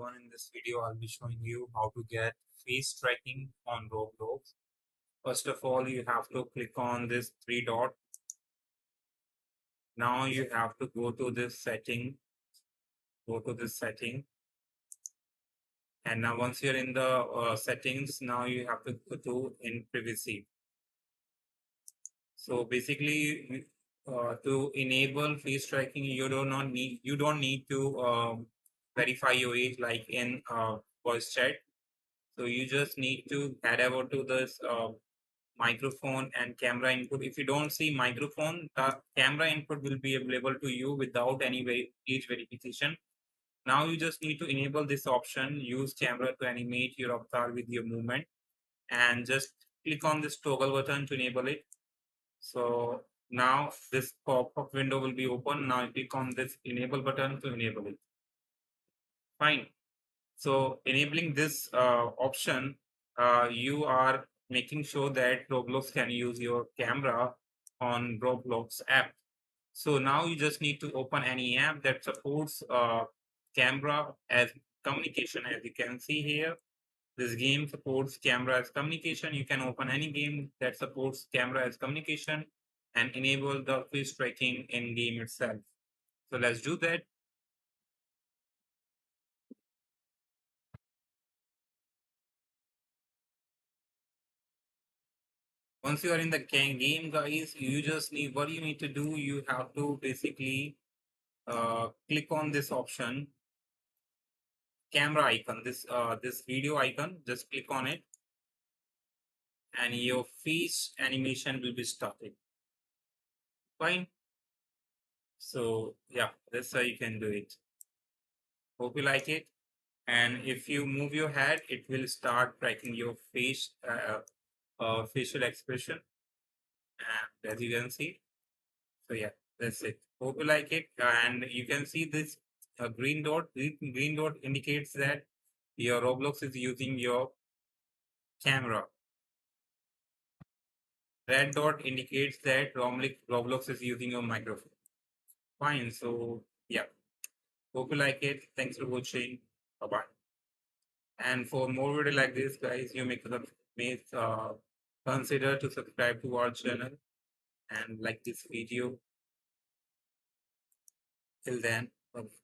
everyone. In this video, I'll be showing you how to get face tracking on Roblox. First of all, you have to click on this three dot. Now you have to go to this setting, and now once you're in the settings, now you have to go to in privacy. So basically, to enable face tracking, you don't need to verify your age like in voice chat. So you just need to head over to this microphone and camera input. If you don't see microphone, the camera input will be available to you without any age verification. Now you just need to enable this option, use camera to animate your avatar with your movement, and just click on this toggle button to enable it. So now this pop-up window will be open. Now click on this enable button to enable it. Fine. So enabling this option, you are making sure that Roblox can use your camera on Roblox app. So now you just need to open any app that supports camera as communication. As you can see here, this game supports camera as communication. You can open any game that supports camera as communication and enable the face tracking in game itself. So let's do that. Once you are in the game, guys, you just need what you need to do. You have to basically click on this option, camera icon, this video icon. Just click on it, and your face animation will be started. Fine. So yeah, that's how you can do it. Hope you like it. And if you move your head, it will start tracking your facial expression. And as you can see, so yeah, that's it. Hope you like it. And you can see this green dot. Green dot indicates that your Roblox is using your camera. Red dot indicates that Roblox is using your microphone. Fine. So yeah, hope you like it. Thanks for watching. Bye bye. And for more video like this, guys, you may consider to subscribe to our channel and like this video. Till then, bye.